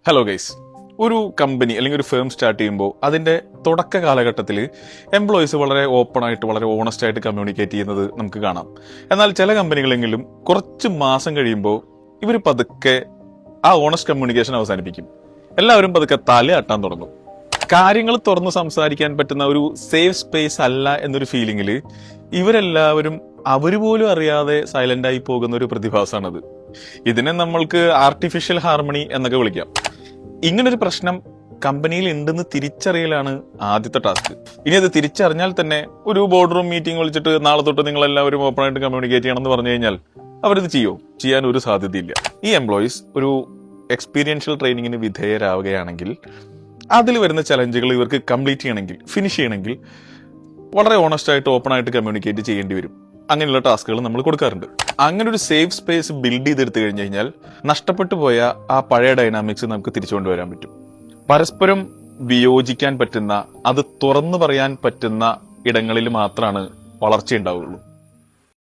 Hello guys, ഒരു company അല്ലെങ്കിൽ ഒരു ഫേം സ്റ്റാർട്ട് ചെയ്യുമ്പോൾ അതിൻ്റെ തുടക്ക കാലഘട്ടത്തിൽ എംപ്ലോയീസ് വളരെ ഓപ്പൺ ആയിട്ട് വളരെ ഓണസ്റ്റ് ആയിട്ട് കമ്മ്യൂണിക്കേറ്റ് ചെയ്യുന്നത് നമുക്ക് കാണാം. എന്നാൽ ചില കമ്പനികളെങ്കിലും കുറച്ച് മാസം കഴിയുമ്പോൾ ഇവർ പതുക്കെ ആ ഓണസ്റ്റ് കമ്മ്യൂണിക്കേഷൻ അവസാനിപ്പിക്കും. എല്ലാവരും പതുക്കെ തലയാട്ടാൻ തുടങ്ങും. കാര്യങ്ങൾ തുറന്ന് സംസാരിക്കാൻ പറ്റുന്ന ഒരു സേഫ് സ്പേസ് അല്ല എന്നൊരു ഫീലിങ്ങിൽ ഇവരെല്ലാവരും പോലും അറിയാതെ സൈലന്റായി പോകുന്ന ഒരു പ്രതിഭാസമാണത്. ഇതിനെ നമ്മൾക്ക് ആർട്ടിഫിഷ്യൽ ഹാർമണി എന്നൊക്കെ വിളിക്കാം. ഇങ്ങനൊരു പ്രശ്നം കമ്പനിയിൽ ഉണ്ടെന്ന് തിരിച്ചറിയലാണ് ആദ്യത്തെ ടാസ്ക്. ഇനി അത് തിരിച്ചറിഞ്ഞാൽ തന്നെ ഒരു ബോർഡ് റൂം മീറ്റിംഗ് വിളിച്ചിട്ട് നാളെ തൊട്ട് നിങ്ങൾ എല്ലാവരും ഓപ്പൺ ആയിട്ട് കമ്മ്യൂണിക്കേറ്റ് ചെയ്യണമെന്ന് പറഞ്ഞു കഴിഞ്ഞാൽ അവരിത് ചെയ്യാൻ ഒരു സാധ്യതയില്ല. ഈ എംപ്ലോയീസ് ഒരു എക്സ്പീരിയൻഷ്യൽ ട്രെയിനിങ്ങിന് വിധേയരാവുകയാണെങ്കിൽ അതിൽ വരുന്ന ചലഞ്ചുകൾ ഇവർക്ക് കംപ്ലീറ്റ് ചെയ്യണമെങ്കിൽ, ഫിനിഷ് ചെയ്യണമെങ്കിൽ വളരെ ഓണസ്റ്റ് ആയിട്ട് ഓപ്പൺ ആയിട്ട് കമ്മ്യൂണിക്കേറ്റ് ചെയ്യേണ്ടി വരും. അങ്ങനെയുള്ള ടാസ്കുകൾ നമ്മൾ കൊടുക്കാറുണ്ട്. അങ്ങനെ ഒരു സേഫ് സ്പേസ് ബിൽഡ് ചെയ്തെടുത്തു കഴിഞ്ഞു കഴിഞ്ഞാൽ നഷ്ടപ്പെട്ടു പോയ ആ പഴയ ഡൈനാമിക്സ് നമുക്ക് തിരിച്ചു കൊണ്ടുവരാൻ പറ്റും. പരസ്പരം വിയോജിക്കാൻ പറ്റുന്ന, അത് തുറന്നു പറയാൻ പറ്റുന്ന ഇടങ്ങളിൽ മാത്രമാണ് വളർച്ച ഉണ്ടാവുള്ളൂ.